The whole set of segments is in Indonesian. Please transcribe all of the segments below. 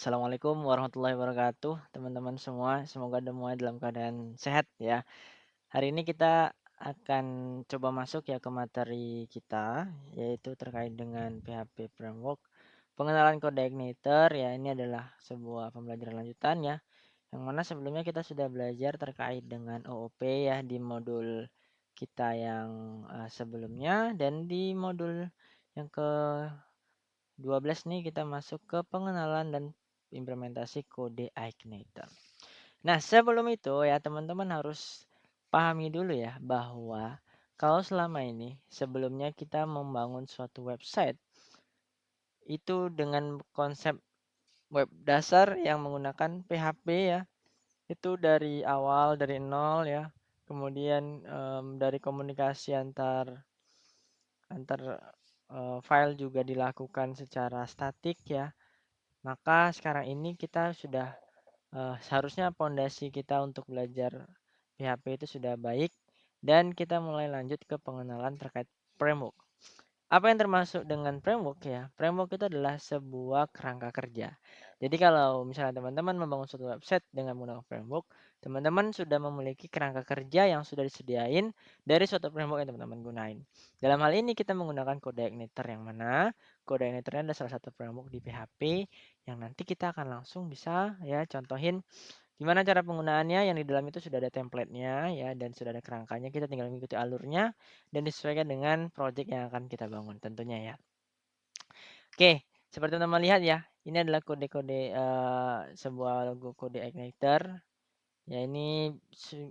Assalamualaikum warahmatullahi wabarakatuh, teman-teman semua. Semoga semua dalam keadaan sehat ya. Hari ini kita akan coba masuk ya ke materi kita, yaitu terkait dengan PHP Framework. Pengenalan kode igniter ya, ini adalah sebuah pembelajaran lanjutan ya, yang mana sebelumnya kita sudah belajar terkait dengan OOP ya di modul kita yang sebelumnya, dan di modul yang ke-12 nih kita masuk ke pengenalan dan implementasi kode igniter. Nah, sebelum itu ya teman-teman harus pahami dulu ya bahwa kalau selama ini sebelumnya kita membangun suatu website itu dengan konsep web dasar yang menggunakan PHP ya, itu dari awal dari nol ya. Kemudian dari komunikasi antar antar file juga dilakukan secara statik ya. Maka sekarang ini kita sudah seharusnya pondasi kita untuk belajar PHP itu sudah baik dan kita mulai lanjut ke pengenalan terkait framework. Apa yang termasuk dengan framework ya? Framework itu adalah sebuah kerangka kerja. Jadi kalau misalnya teman-teman membangun suatu website dengan menggunakan framework, teman-teman sudah memiliki kerangka kerja yang sudah disediain dari suatu framework yang teman-teman gunain. Dalam hal ini kita menggunakan kode igniter yang mana kode igniter adalah salah satu framework di PHP yang nanti kita akan langsung bisa ya contohin gimana cara penggunaannya yang di dalam itu sudah ada template-nya ya dan sudah ada kerangkanya, kita tinggal mengikuti alurnya dan disesuaikan dengan project yang akan kita bangun tentunya ya. Oke, seperti teman-teman lihat ya, ini adalah kode-kode sebuah logo kode igniter. Ya ini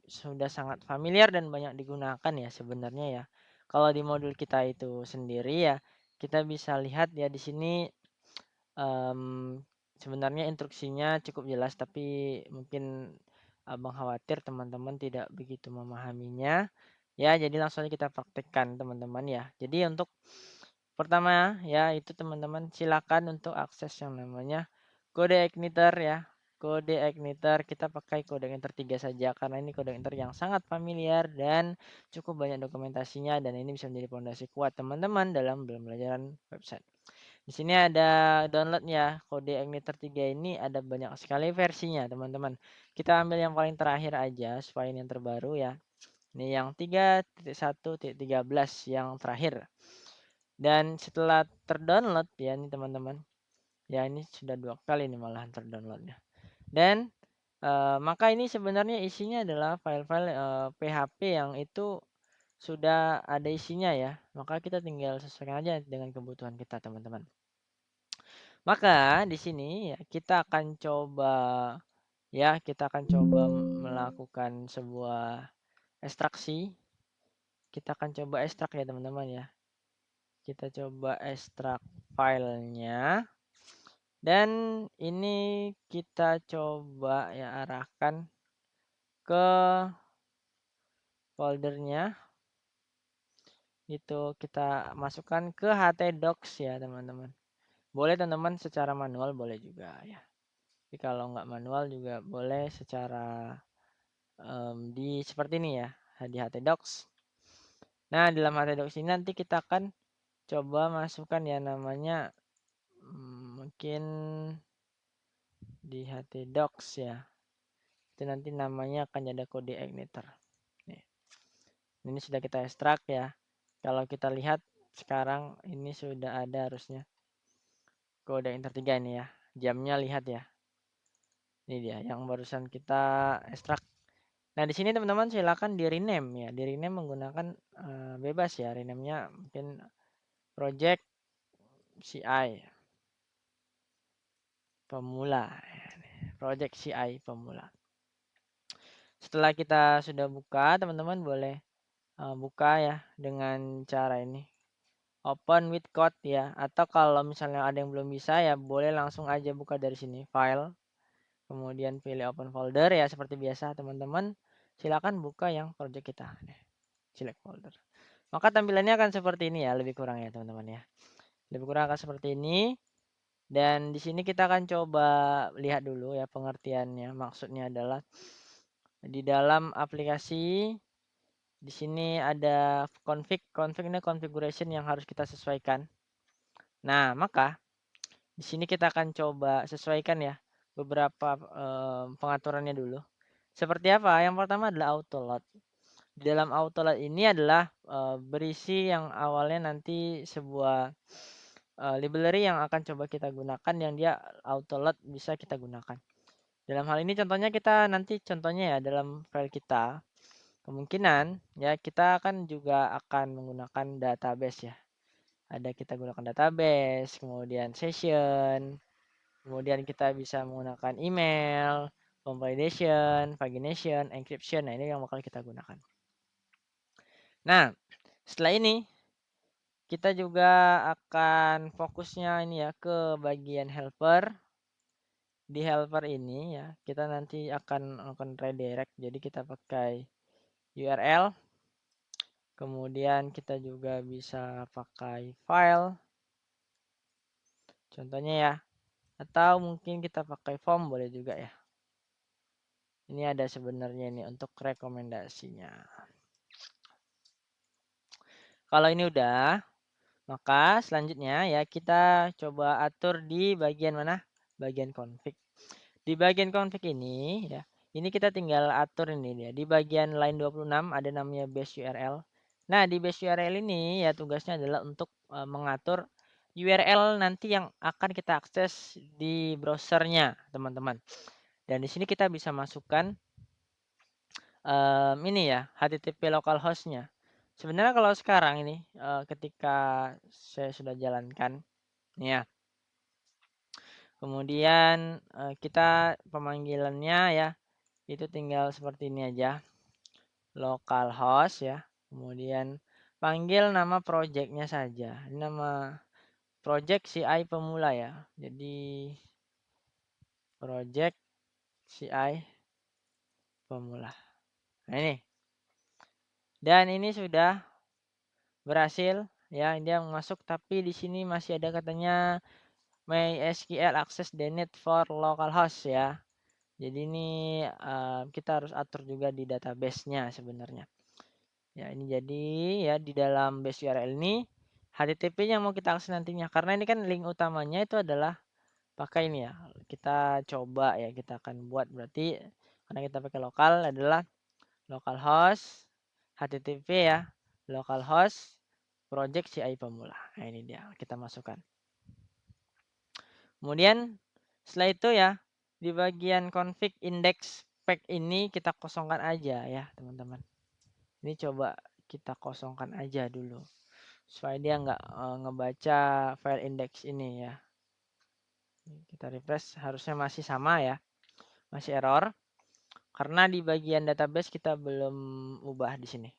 sudah sangat familiar dan banyak digunakan ya sebenarnya ya. Kalau di modul kita itu sendiri ya, kita bisa lihat ya di sini Mmm, sebenarnya instruksinya cukup jelas, tapi mungkin Abang khawatir teman-teman tidak begitu memahaminya. Ya, jadi langsung aja kita praktekkan teman-teman ya. Jadi untuk pertama ya, itu teman-teman silakan untuk akses yang namanya kode igniter ya. Kode igniter kita pakai kode igniter 3 saja karena ini kode igniter yang sangat familiar dan cukup banyak dokumentasinya dan ini bisa menjadi pondasi kuat teman-teman dalam pembelajaran website. Di sini ada download-nya, kode igniter 3 ini ada banyak sekali versinya, teman-teman. Kita ambil yang paling terakhir aja supaya ini yang terbaru ya. Ini yang 3.1.13 yang terakhir. Dan setelah terdownload ya ini teman-teman. Ya ini sudah 2 kali nih malahan terdownloadnya. Dan maka ini sebenarnya isinya adalah file-file PHP yang itu sudah ada isinya ya. Maka kita tinggal sesuaikan aja dengan kebutuhan kita, teman-teman. Maka di sini ya kita akan coba melakukan sebuah ekstraksi. Kita akan coba ekstrak ya teman-teman ya. Kita coba ekstrak filenya dan ini kita coba ya arahkan ke foldernya. Itu kita masukkan ke htdocs ya teman-teman. Boleh teman-teman secara manual boleh juga ya. Tapi kalau nggak manual juga boleh secara di seperti ini ya, di htdocs. Nah, dalam htdocs ini nanti kita akan coba masukkan ya namanya mungkin di htdocs ya. Itu nanti namanya akan ada kode igniter. Nih. Ini sudah kita ekstrak ya. Kalau kita lihat sekarang ini sudah ada harusnya kode igniter 3 ini ya. Jamnya lihat ya. Ini dia yang barusan kita ekstrak. Nah, di sini teman-teman silakan di-rename ya. Di-rename menggunakan bebas ya. Rename-nya mungkin project CI pemula. Project CI pemula. Setelah kita sudah buka, teman-teman boleh buka ya dengan cara ini. Open with code ya. Atau kalau misalnya ada yang belum bisa ya boleh langsung aja buka dari sini file. Kemudian pilih open folder ya seperti biasa teman-teman. Silakan buka yang project kita. Select folder. Maka tampilannya akan seperti ini ya, lebih kurang ya teman-teman ya. Lebih kurang akan seperti ini. Dan di sini kita akan coba lihat dulu ya pengertiannya. Maksudnya adalah di dalam aplikasi di sini ada config ini configuration yang harus kita sesuaikan. Nah, maka Di sini kita akan coba sesuaikan ya beberapa, pengaturannya dulu. Seperti apa? Yang pertama adalah auto load. Di dalam auto load ini adalah, berisi yang awalnya nanti sebuah, library yang akan coba kita gunakan yang dia auto load bisa kita gunakan. Dalam hal ini contohnya kita nanti contohnya ya dalam file kita, kemungkinan ya kita kan juga akan menggunakan database ya. Ada kita gunakan database, kemudian session, kemudian kita bisa menggunakan email, validation, pagination, encryption. Nah, ini yang bakal kita gunakan. Nah, setelah ini kita juga akan fokusnya ini ya ke bagian helper. Di helper ini ya, kita nanti akan redirect. Jadi kita pakai URL. Kemudian kita juga bisa pakai file. Contohnya ya. Atau mungkin kita pakai form boleh juga ya. Ini ada sebenarnya ini untuk rekomendasinya. Kalau ini udah, maka selanjutnya ya kita coba atur di bagian mana? Bagian config. Di bagian config ini ya, ini kita tinggal atur ini dia. Di bagian line 26 ada namanya base URL. Nah, di base URL ini ya tugasnya adalah untuk mengatur URL nanti yang akan kita akses di browsernya, teman-teman. Dan di sini kita bisa masukkan ini ya, HTTP localhost-nya. Sebenarnya kalau sekarang ini, ketika saya sudah jalankan, nih ya, kemudian, kita pemanggilannya ya, itu tinggal seperti ini aja, localhost ya, kemudian panggil nama project-nya saja. Ini nama project CI pemula ya. Jadi project CI pemula. Nah ini. Dan ini sudah berhasil ya, dia masuk tapi di sini masih ada katanya MySQL access denied for localhost ya. Jadi ini kita harus atur juga di database-nya sebenarnya. Ya, ini jadi ya di dalam base URL ini HTTP yang mau kita akses nantinya. Karena ini kan link utamanya itu adalah pakai ini ya. Kita coba ya, kita akan buat berarti karena kita pakai lokal adalah localhost HTTP ya, localhost project CI pemula. Nah, ini dia kita masukkan. Kemudian setelah itu ya di bagian config index spec ini kita kosongkan aja ya, teman-teman. Ini coba kita kosongkan aja dulu supaya dia nggak ngebaca file index ini ya. Kita refresh harusnya masih sama ya, masih error karena di bagian database kita belum ubah di sini.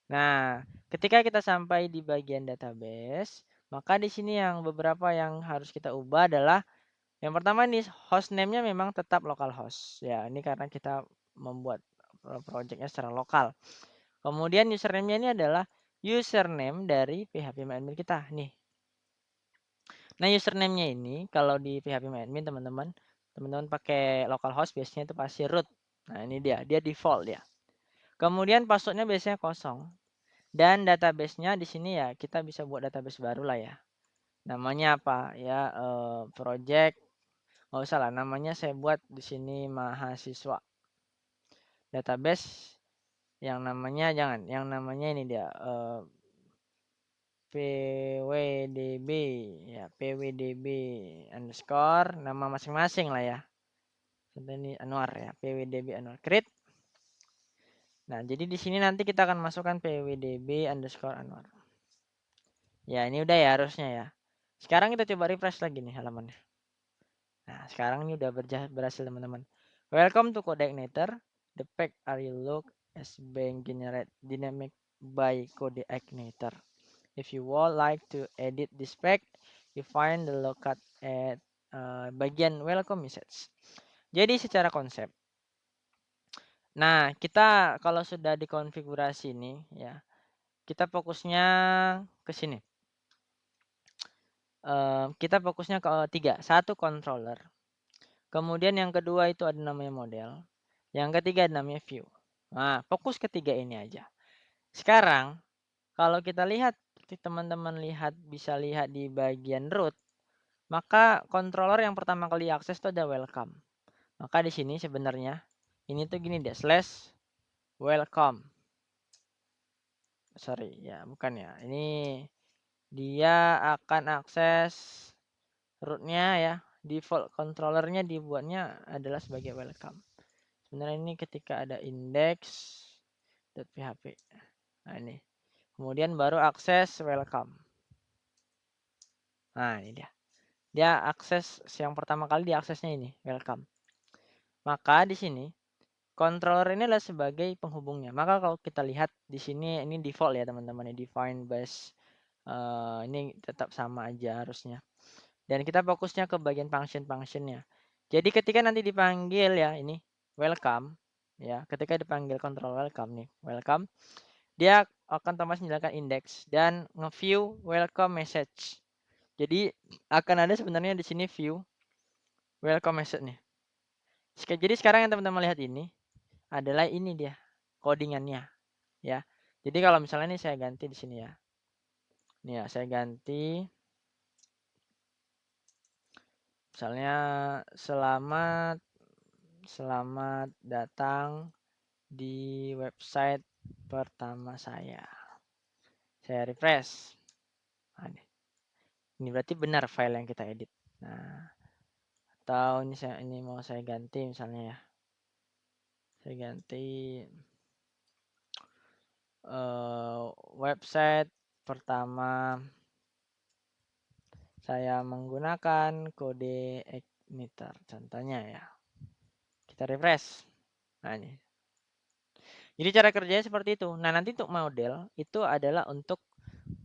Nah, ketika kita sampai di bagian database, maka di sini yang beberapa yang harus kita ubah adalah yang pertama nih hostname-nya memang tetap localhost. Ya, ini karena kita membuat project-nya secara lokal. Kemudian username-nya ini adalah username dari phpMyAdmin kita nih. Nah, username-nya ini kalau di phpMyAdmin teman-teman pakai localhost biasanya itu pasti root. Nah, ini dia default ya. Kemudian password-nya biasanya kosong. Dan database-nya di sini ya kita bisa buat database baru lah ya. Namanya apa ya, project nggak usah lah namanya saya buat di sini mahasiswa. Database yang namanya jangan, yang namanya ini dia PWDB ya, PWDB underscore nama masing-masing lah ya. Contoh ini Anwar ya, PWDB Anwar create. Nah, jadi di sini nanti kita akan masukkan PWDB underscore Anwar. Ya, ini udah ya harusnya ya. Sekarang kita coba refresh lagi nih halamannya. Nah, sekarang ini udah berhasil teman-teman. Welcome to Codeigniter. The pack are you look as being generate dynamic by Codeigniter. If you would like to edit this pack, you find the lookup at bagian welcome message. Jadi secara konsep. Nah, kita kalau sudah dikonfigurasi ini ya, kita fokusnya ke sini. Kita fokusnya ke tiga. Satu controller. Kemudian yang kedua itu ada namanya model. Yang ketiga ada namanya view. Nah, fokus ketiga ini aja. Sekarang kalau kita lihat, teman-teman bisa lihat di bagian root, maka controller yang pertama kali diakses itu ada welcome. Maka di sini sebenarnya ini tuh gini deh, slash welcome. Sorry ya, bukan ya. Ini dia akan akses rootnya ya. Default controllernya dibuatnya adalah sebagai welcome. Sebenarnya ini ketika ada index.php. Nah ini. Kemudian baru akses welcome. Nah ini dia. Dia akses yang pertama kali diaksesnya ini welcome. Maka di sini controller ini adalah sebagai penghubungnya. Maka kalau kita lihat di sini ini default ya teman-teman, ini define base ini tetap sama aja harusnya. Dan kita fokusnya ke bagian function-functionnya. Jadi ketika nanti dipanggil ya ini welcome ya, ketika dipanggil control welcome nih, welcome, dia akan otomatis menjalankan index dan nge-view welcome message. Jadi akan ada sebenarnya di sini view welcome message nih. Jadi sekarang yang teman-teman lihat ini adalah ini dia codingannya ya. Jadi kalau misalnya ini saya ganti di sini ya. Nih ya, saya ganti misalnya selamat datang di website pertama saya. Saya refresh. Nah, ini berarti benar file yang kita edit. Nah, atau ini mau saya ganti misalnya ya. Saya ganti website pertama saya menggunakan kode emitter contohnya ya. Kita refresh. Nah, ini. Jadi cara kerjanya seperti itu. Nah, nanti untuk model itu adalah untuk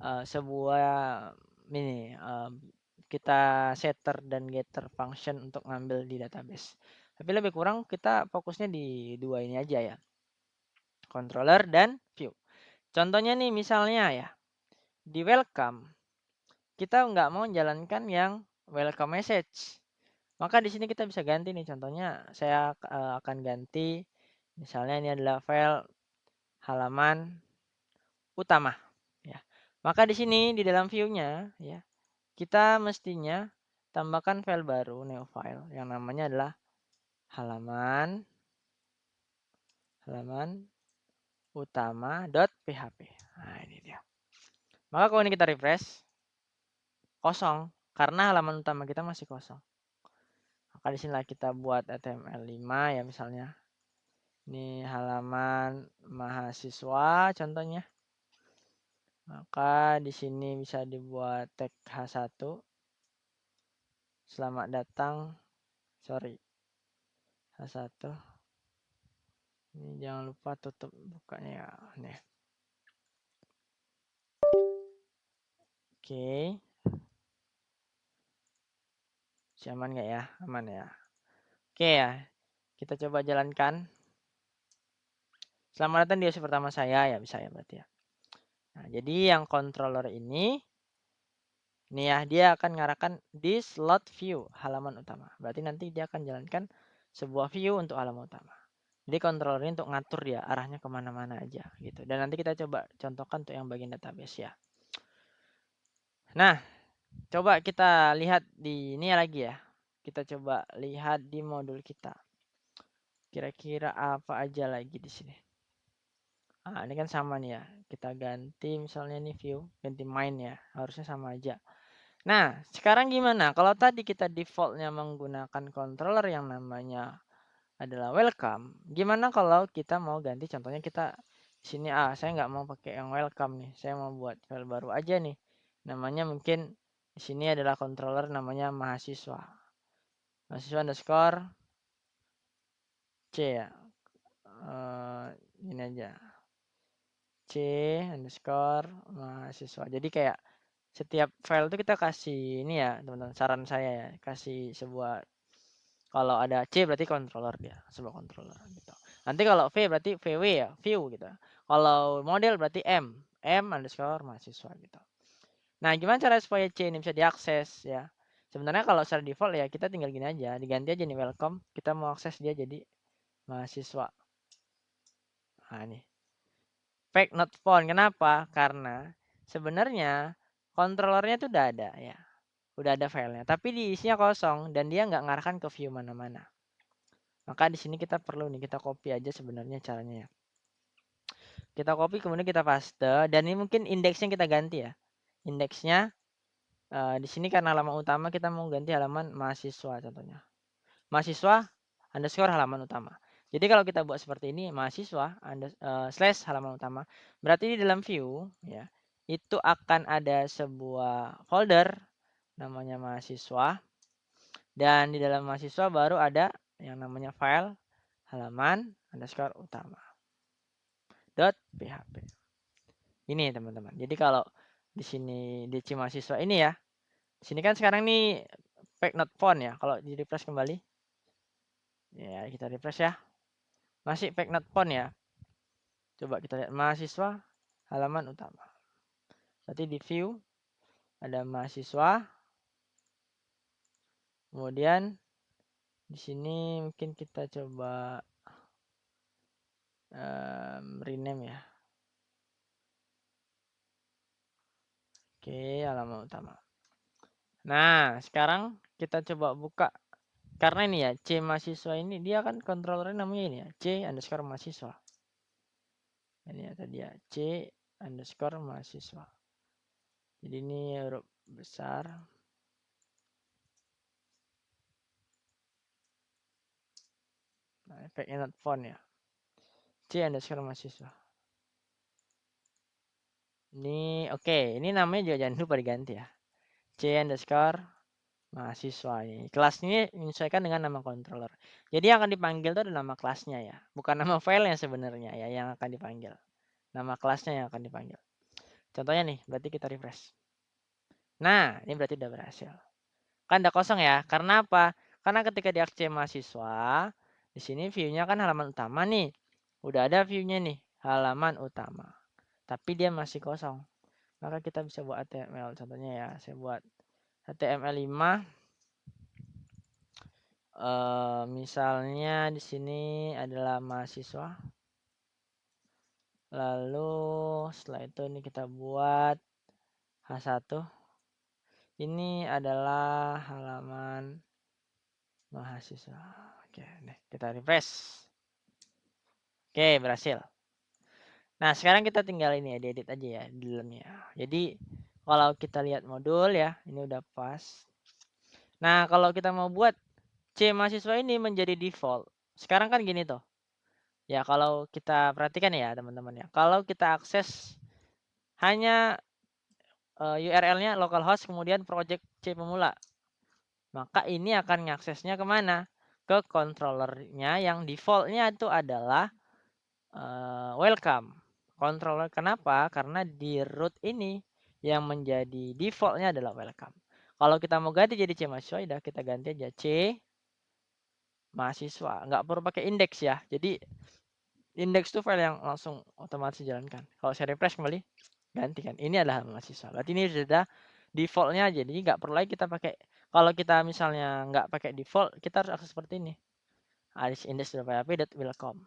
sebuah ini kita setter dan getter function untuk ngambil di database. Tapi lebih kurang kita fokusnya di dua ini aja ya. Controller dan view. Contohnya nih misalnya ya. Di welcome kita nggak mau jalankan yang welcome message. Maka di sini kita bisa ganti nih, contohnya saya akan ganti misalnya ini adalah file halaman utama ya. Maka di sini di dalam view-nya ya, kita mestinya tambahkan file baru new file yang namanya adalah halaman utama.php. Nah, ini dia. Maka kalau ini kita refresh kosong karena halaman utama kita masih kosong. Maka di sinilah kita buat HTML5 ya misalnya. Ini halaman mahasiswa contohnya. Maka di sini bisa dibuat tag H1. Selamat datang. Sorry. H1. Ini jangan lupa tutup bukanya ya. Nih. Oke. Aman nggak ya? Aman ya. Oke ya. Kita coba jalankan. Selamat datang di sesi pertama saya ya bisa ya berarti ya. Nah, jadi yang controller ini ya dia akan mengarahkan di slot view halaman utama. Berarti nanti dia akan jalankan sebuah view untuk halaman utama. Jadi controller ini untuk ngatur dia arahnya kemana-mana aja gitu. Dan nanti kita coba contohkan untuk yang bagian database ya. Nah, coba kita lihat di ini lagi ya. Kita coba lihat di modul kita. Kira-kira apa aja lagi di sini. Nah, ini kan sama nih ya. Kita ganti misalnya nih view, ganti main ya. Harusnya sama aja. Nah, sekarang gimana? Kalau tadi kita defaultnya menggunakan controller yang namanya adalah welcome. Gimana kalau kita mau ganti? Contohnya kita di sini saya nggak mau pakai yang welcome nih. Saya mau buat file baru aja nih. Namanya mungkin di sini adalah controller namanya mahasiswa. Mahasiswa underscore C ya. Ini aja. C underscore mahasiswa. Jadi kayak setiap file itu kita kasih ini ya teman-teman, saran saya ya, kasih sebuah, kalau ada C berarti controller dia, sebuah controller gitu. Nanti kalau V berarti VW ya, view gitu. Kalau model berarti M underscore mahasiswa gitu. Nah, gimana cara supaya C ini bisa diakses ya? Sebenarnya kalau secara default ya kita tinggal gini aja, diganti aja nih welcome, kita mau akses dia jadi mahasiswa. Nah, ini. Fake not found. Kenapa? Karena sebenarnya controllernya itu udah ada ya. udah ada filenya, tapi di isinya kosong dan dia nggak ngarahkan ke view mana-mana. Maka di sini kita perlu nih, kita copy aja sebenarnya caranya ya. Kita copy kemudian kita paste dan ini mungkin indeksnya kita ganti ya. Indeksnya di sini karena halaman utama kita mau ganti halaman mahasiswa contohnya. Mahasiswa underscore halaman utama. Jadi kalau kita buat seperti ini mahasiswa slash halaman utama, berarti di dalam view ya itu akan ada sebuah folder namanya mahasiswa dan di dalam mahasiswa baru ada yang namanya file halaman underscore utama dot php. Ini teman-teman. Jadi kalau di sini di mahasiswa ini ya, di sini kan sekarang nih pack not found ya. Kalau di refresh kembali, ya kita refresh ya, masih pack not found ya. Coba kita lihat mahasiswa halaman utama. Berarti di view ada mahasiswa. Kemudian di sini mungkin kita coba rename ya. Oke, halaman utama. Nah, sekarang kita coba buka. Karena ini ya, C mahasiswa ini dia kan controllernya namanya ini ya, C underscore mahasiswa. Ini ya tadi ya, C underscore mahasiswa. Jadi ini huruf besar. Nah, efeknya not font ya. C underscore mahasiswa. Ini oke, ini namanya juga jangan lupa diganti ya. C underscore mahasiswa ini. Kelas ini menyesuaikan dengan nama controller. Jadi yang akan dipanggil itu adalah nama kelasnya ya, bukan nama filenya sebenarnya ya yang akan dipanggil. Nama kelasnya yang akan dipanggil. Contohnya nih, berarti kita refresh. Nah, ini berarti udah berhasil. Kan udah kosong ya. Karena apa? Karena ketika di akses mahasiswa, di sini view-nya kan halaman utama nih. Udah ada view-nya nih, halaman utama. Tapi dia masih kosong. Maka kita bisa buat HTML. Contohnya ya, saya buat HTML5. Misalnya di sini adalah mahasiswa. Lalu setelah itu ini kita buat H1. Ini adalah halaman mahasiswa. Oke, nih kita refresh. Oke, berhasil. Nah, sekarang kita tinggal ini ya, diedit aja ya di dalamnya. Jadi kalau kita lihat modul ya, ini udah pas. Nah, kalau kita mau buat C mahasiswa ini menjadi default. Sekarang kan gini tuh. Ya, kalau kita perhatikan ya teman-teman ya. Kalau kita akses hanya URL-nya localhost kemudian project C pemula. Maka ini akan ngaksesnya kemana? Ke controllernya yang defaultnya itu adalah welcome. Controller kenapa? Karena di root ini yang menjadi defaultnya adalah welcome. Kalau kita mau ganti jadi C mahasiswa, udah kita ganti aja C mahasiswa. Nggak perlu pakai indeks ya. Jadi indeks itu file yang langsung otomatis dijalankan. Kalau saya refresh kembali, ganti kan. Ini adalah mahasiswa. Berarti ini sudah defaultnya aja. Jadi nggak perlu lagi kita pakai. Kalau kita misalnya nggak pakai default, kita harus akses seperti ini. Index.php.welcome.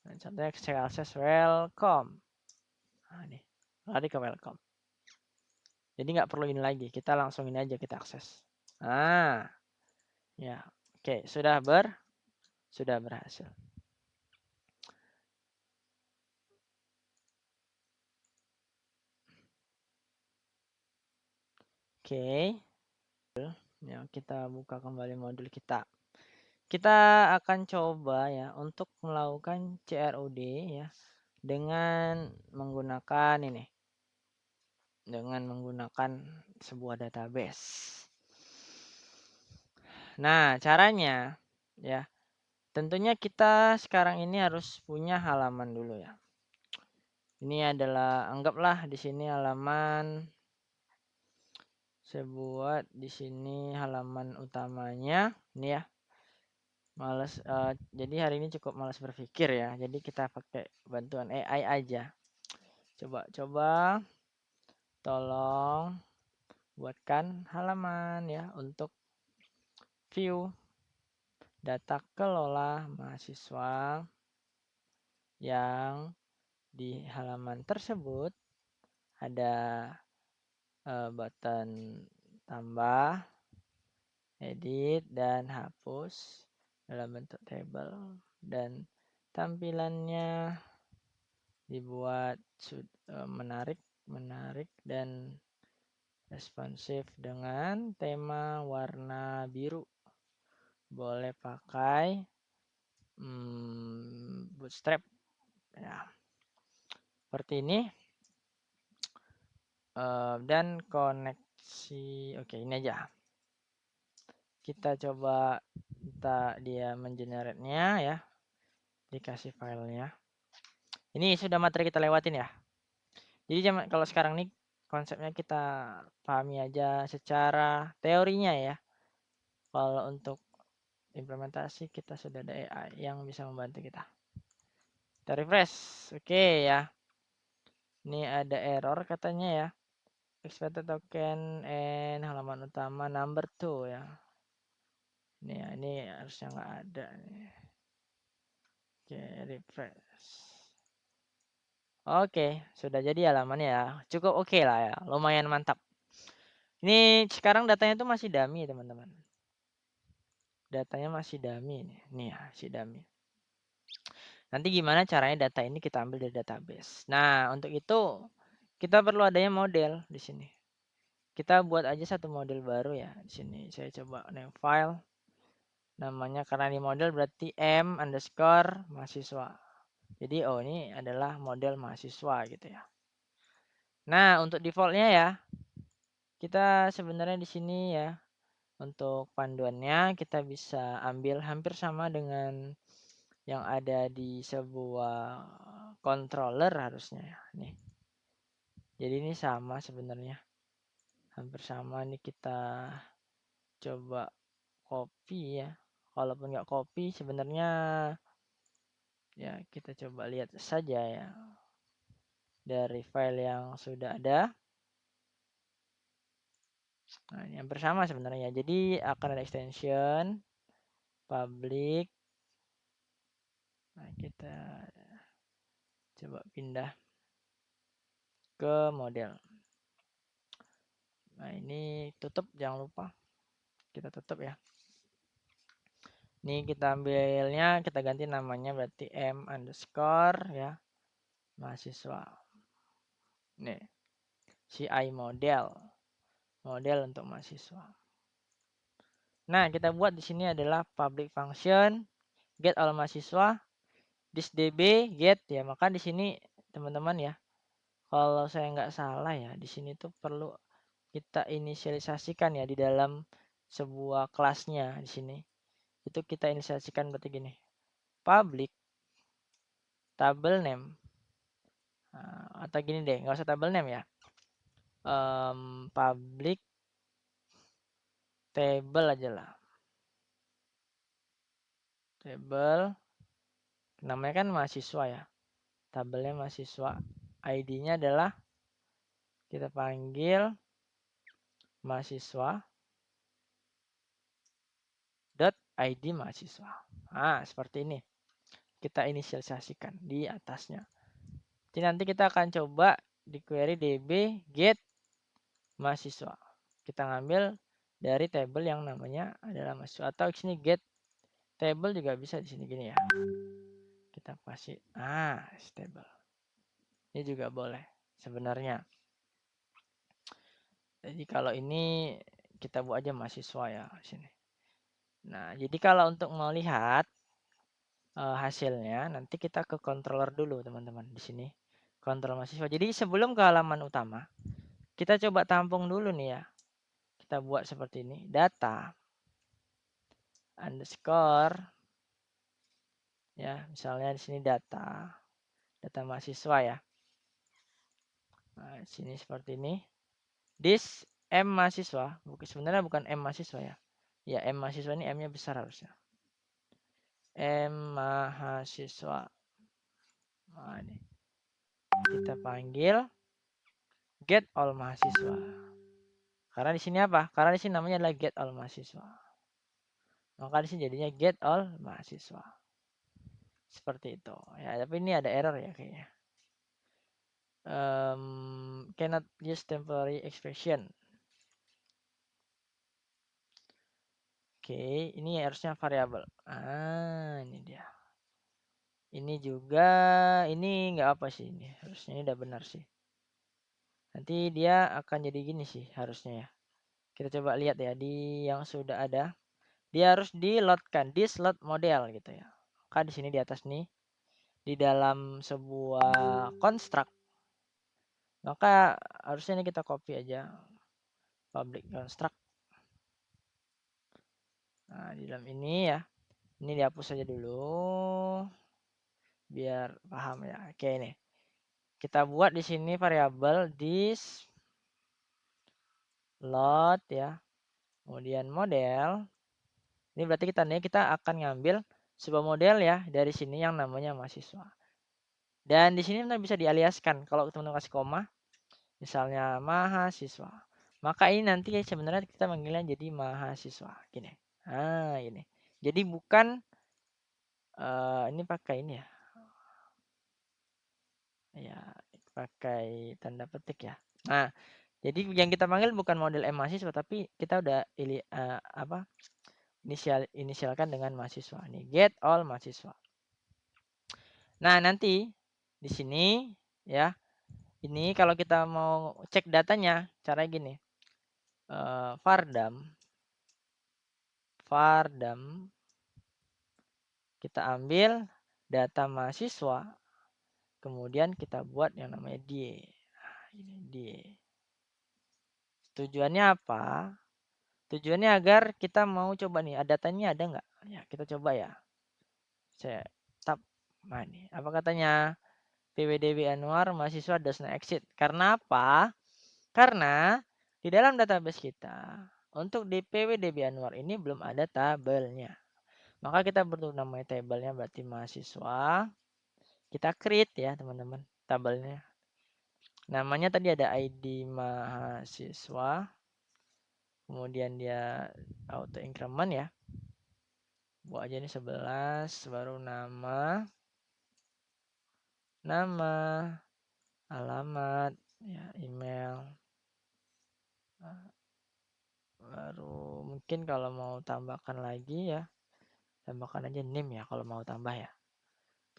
Nah, contohnya saya akses welcome. Nah, nih, lari ke welcome. Jadi nggak perlu ini lagi. Kita langsung ini aja kita akses. Nah, ya, oke, sudah berhasil. Oke, ya kita buka kembali modul kita. Kita akan coba ya untuk melakukan CRUD ya dengan menggunakan ini. Dengan menggunakan sebuah database. Nah, caranya ya, tentunya kita sekarang ini harus punya halaman dulu ya. Ini adalah anggaplah di sini halaman, saya buat di sini halaman utamanya ini ya. Jadi hari ini cukup malas berpikir ya. Jadi kita pakai bantuan AI aja. Coba tolong buatkan halaman ya untuk view data kelola mahasiswa yang di halaman tersebut ada button tambah, edit, dan hapus dalam bentuk table. Dan tampilannya dibuat menarik dan responsif dengan tema warna biru. Boleh pakai bootstrap ya, seperti ini. Dan koneksi, oke, ini aja. Kita coba dia mengenerate-nya ya, dikasih filenya. Ini sudah materi kita lewatin ya. Jadi kalau sekarang nih konsepnya kita pahami aja secara teorinya ya. Kalau untuk implementasi kita sudah ada AI yang bisa membantu kita. Kita refresh, oke ya. Ini ada error katanya ya. Expected token and halaman utama number 2 ya. Ini harusnya nggak ada nih. Oke, refresh. Oke, sudah jadi halamannya ya. Cukup oke lah ya. Lumayan mantap. Ini sekarang datanya itu masih dummy, teman-teman. Datanya masih dummy nih. Nih ya, si dummy. Nanti gimana caranya data ini kita ambil dari database. Nah, untuk itu kita perlu adanya model di sini. Kita buat aja satu model baru ya. Di sini saya coba name file. Namanya karena ini model berarti m_mahasiswa. Jadi ini adalah model mahasiswa gitu ya. Nah, untuk defaultnya ya, kita sebenarnya di sini ya, untuk panduannya kita bisa ambil hampir sama dengan yang ada di sebuah controller harusnya ya. Nih. Jadi ini sama sebenarnya. Hampir sama nih, kita coba copy ya. Walaupun nggak copy sebenarnya ya, kita coba lihat saja ya. Dari file yang sudah ada. Nah, ini hampir sama sebenarnya. Jadi akan ada extension public. Nah, kita coba pindah ke model. Nah, ini tutup, jangan lupa kita tutup ya. Ini kita ambilnya, kita ganti namanya berarti m underscore ya, mahasiswa. Nih, CI model untuk mahasiswa. Nah, kita buat di sini adalah public function get all mahasiswa this db get ya. Maka di sini teman-teman ya, kalau saya nggak salah ya, di sini tuh perlu kita inisialisasikan ya di dalam sebuah kelasnya. Di sini itu kita inisialisasikan berarti gini, public table name, atau gini deh, nggak usah table name ya, public table aja lah, table namanya kan mahasiswa ya, tabelnya mahasiswa, ID-nya adalah kita panggil mahasiswa dot ID mahasiswa. Nah, seperti ini kita inisialisasikan di atasnya. Jadi nanti kita akan coba di query db get mahasiswa. Kita ngambil dari table yang namanya adalah mahasiswa, atau di sini get table juga bisa di sini gini ya. Kita kasih table. Ini juga boleh sebenarnya. Jadi kalau ini kita buat aja mahasiswa ya di sini. Nah, jadi kalau untuk melihat hasilnya nanti kita ke controller dulu teman-teman di sini. Kontrol mahasiswa. Jadi sebelum ke halaman utama, kita coba tampung dulu nih ya. Kita buat seperti ini, data underscore ya, misalnya di sini data mahasiswa ya. Nah, di sini seperti ini. This M mahasiswa, sebenarnya bukan M mahasiswa ya. Ya, M mahasiswa ini M-nya besar harusnya. M mahasiswa. Nah, ini. Kita panggil get all mahasiswa. Karena di sini apa? Karena di sini namanya adalah get all mahasiswa. Maka di sini jadinya get all mahasiswa. Seperti itu. Ya, tapi ini ada error ya kayaknya. Cannot use temporary expression. Oke, ini harusnya variabel. Ini dia. Ini juga, ini nggak apa sih ini, harusnya ini udah benar sih. Nanti dia akan jadi gini sih harusnya ya. Kita coba lihat ya di yang sudah ada. Dia harus di-load-kan, di slot model gitu ya. Maka di sini di atas nih, di dalam sebuah construct, maka harusnya ini kita copy aja public construct. Nah, di dalam ini ya. Ini dihapus saja dulu biar paham ya. Oke ini. Kita buat di sini variabel this load ya. Kemudian model. Ini berarti kita akan ngambil sebuah model ya dari sini yang namanya mahasiswa. Dan di sini bisa dialiaskan. Kalau teman-teman kasih koma, misalnya mahasiswa. Maka ini nanti sebenarnya kita manggilnya jadi mahasiswa. Gini. Ini. Jadi bukan ini pakai ini ya. Ya, pakai tanda petik ya. Nah, jadi yang kita panggil bukan model M mahasiswa tapi kita udah inisialkan dengan mahasiswa. Nih, get all mahasiswa. Nah, nanti di sini ya. Ini kalau kita mau cek datanya, cara gini. Vardam kita ambil data mahasiswa, kemudian kita buat yang namanya die. Nah, ini die. Tujuannya apa? Tujuannya agar kita mau coba nih, datanya ada nggak? Ya, kita coba ya. Saya tap. Nah, ini apa katanya? PWDB Anwar mahasiswa does not exist. Karena apa? Karena di dalam database kita untuk di PWDB Anwar ini belum ada tabelnya. Maka kita butuh namanya tabelnya berarti mahasiswa. Kita create ya teman-teman tabelnya. Namanya tadi ada ID mahasiswa. Kemudian dia auto increment ya. Buat aja ini 11 baru nama, alamat, ya email. Baru mungkin kalau mau tambahkan lagi ya, tambahkan aja name ya kalau mau tambah ya.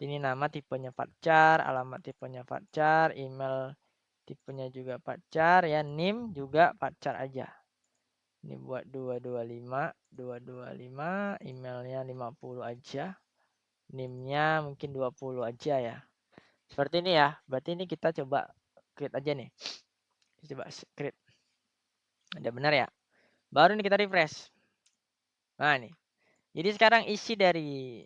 Ini nama tipenya varchar, alamat tipenya varchar, email tipenya juga varchar ya, name juga varchar aja. Ini buat 225, emailnya 50 aja. Name-nya mungkin 20 aja ya. Seperti ini ya. Berarti ini kita coba create aja nih. Coba create. Ada benar ya? Baru ini kita refresh. Nah, nih. Jadi sekarang isi dari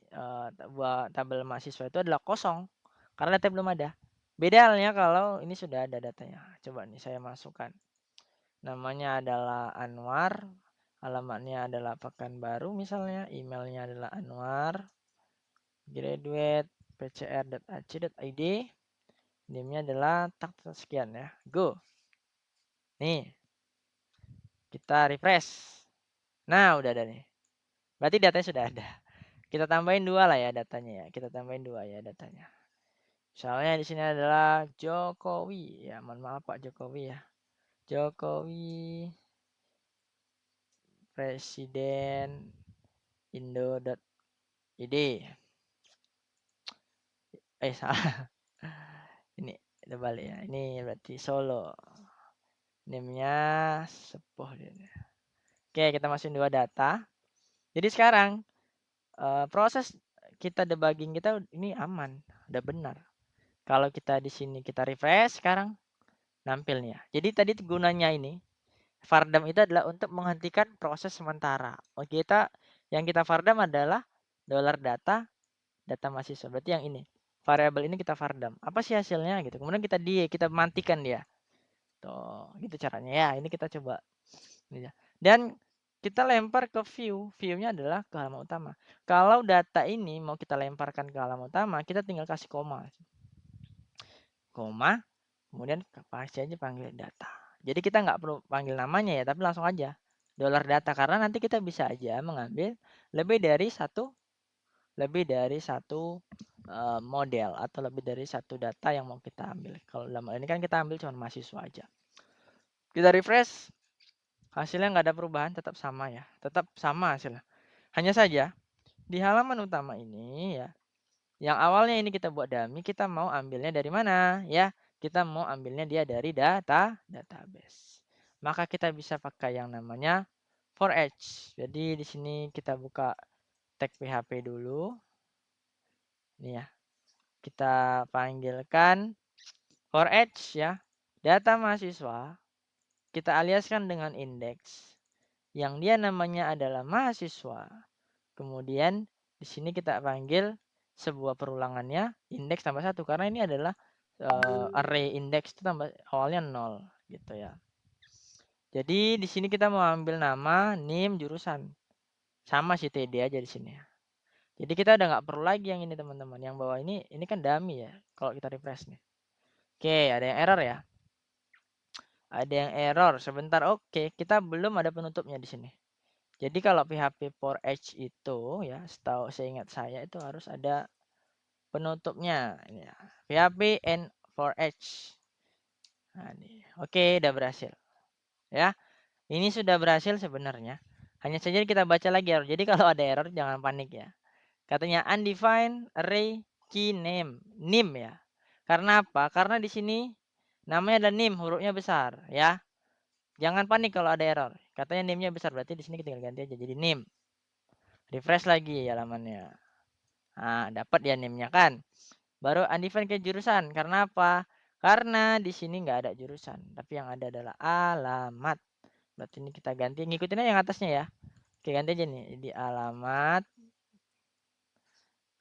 buat tabel mahasiswa itu adalah kosong karena data belum ada. Beda halnya kalau ini sudah ada datanya. Coba nih saya masukkan. Namanya adalah Anwar, alamatnya adalah Pekanbaru misalnya, emailnya adalah Anwar, graduate pcr.ac.id, name-nya adalah tak sekian ya. Go. Nih, kita refresh. Nah, udah ada nih. Berarti datanya sudah ada. Kita tambahin 2 lah ya datanya ya. Kita tambahin 2 ya datanya. Misalnya di sini adalah Jokowi. Ya, mohon maaf Pak Jokowi ya. Jokowi Presiden Indo.id. Salah. Ini balik ya. Ini berarti Solo. Name-nya Sepuh. Oke, kita masukin 2 data. Jadi sekarang proses kita debugging kita ini aman, udah benar. Kalau kita di sini kita refresh sekarang nampil nih ya. Jadi tadi gunanya ini Vardam itu adalah untuk menghentikan proses sementara. Yang kita Vardam adalah data mahasiswa. Berarti yang ini. Variabel ini kita Vardam. Apa sih hasilnya gitu. Kemudian kita matikan dia. Tuh, gitu caranya ya. Ini kita coba. Dan kita lempar ke view. View-nya adalah ke halaman utama. Kalau data ini mau kita lemparkan ke halaman utama, kita tinggal kasih koma. Koma, kemudian pasti aja panggil data. Jadi kita nggak perlu panggil namanya ya, tapi langsung aja $data karena nanti kita bisa aja mengambil lebih dari satu model atau lebih dari satu data yang mau kita ambil. Kalau dalam ini kan kita ambil cuma mahasiswa aja. Kita refresh, hasilnya nggak ada perubahan, tetap sama ya, tetap sama hasilnya. Hanya saja di halaman utama ini ya, yang awalnya ini kita buat dummy, kita mau ambilnya dari mana ya? Kita mau ambilnya dia dari database. Maka kita bisa pakai yang namanya for each. Jadi di sini kita buka tag PHP dulu. Nih ya, kita panggilkan for each ya. Data mahasiswa kita aliaskan dengan indeks yang dia namanya adalah mahasiswa. Kemudian di sini kita panggil sebuah perulangannya indeks tambah satu karena ini adalah array indeks itu tambah awalnya 0 gitu ya. Jadi di sini kita mau ambil nama, NIM, jurusan. Sama si TD aja di sini ya. Jadi kita udah nggak perlu lagi yang ini teman-teman. Yang bawah ini kan dummy ya. Kalau kita refresh nih. Oke, ada yang error ya. Ada yang error sebentar. Oke, kita belum ada penutupnya di sini. Jadi kalau PHP for each itu ya, seingat saya itu harus ada penutupnya ini ya. PHP and for each. Nah, ini. Oke, udah berhasil. Ya. Ini sudah berhasil sebenarnya. Hanya saja kita baca lagi error. Jadi kalau ada error jangan panik ya. Katanya undefined array key name. NIM ya. Karena apa? Karena di sini namanya ada NIM, hurufnya besar ya. Jangan panik kalau ada error. Katanya NIM-nya besar, berarti di sini kita tinggal ganti aja jadi NIM. Refresh lagi halamannya. Nah, dapat ya NIM-nya kan. Baru undefined ke jurusan. Karena apa? Karena di sini nggak ada jurusan, tapi yang ada adalah alamat. Berarti ini kita ganti, ngikutin aja yang atasnya ya. Oke, ganti aja nih di alamat.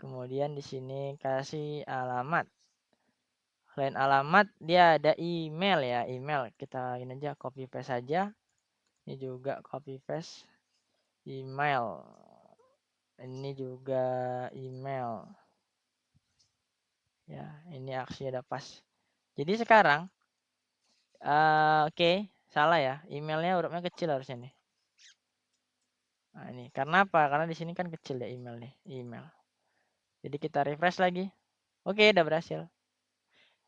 Kemudian di sini kasih alamat. Selain alamat dia ada email ya, email. Kita ini aja copy paste saja. Ini juga copy paste email. Ini juga email. Ya, ini aksinya udah pas. Jadi sekarang oke, salah ya. Emailnya hurufnya kecil harusnya nih. Nah, ini karena apa? Karena di sini kan kecil ya email nih, email. Jadi kita refresh lagi. Oke, udah berhasil.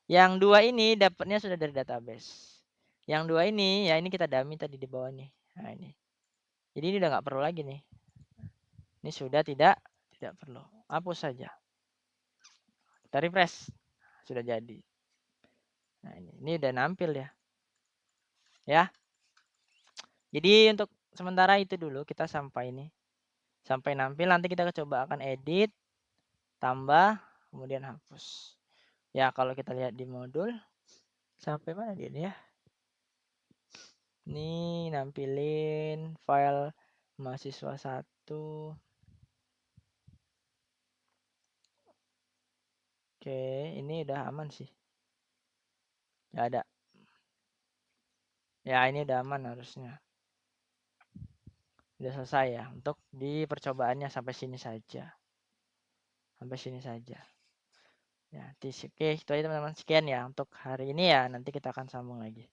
Yang dua ini dapatnya sudah dari database. Yang dua ini ya ini kita dummy tadi di bawah nih. Nah, ini. Jadi ini udah nggak perlu lagi nih. Ini sudah tidak perlu. Hapus saja. Kita refresh. Sudah jadi. Nah, ini udah nampil ya. Ya. Jadi untuk sementara itu dulu kita sampai ini. Sampai nampil nanti kita coba akan edit, tambah, kemudian hapus. Ya, kalau kita lihat di modul sampai mana dia nih ya? Ini nampilin file mahasiswa 1. Oke, ini udah aman sih. Nggak ada. Ya, ini udah aman harusnya. Udah selesai ya untuk di percobaannya sampai sini saja. Sampai sini saja. Ya, oke, itu aja teman-teman. Sekian ya untuk hari ini ya. Nanti kita akan sambung lagi.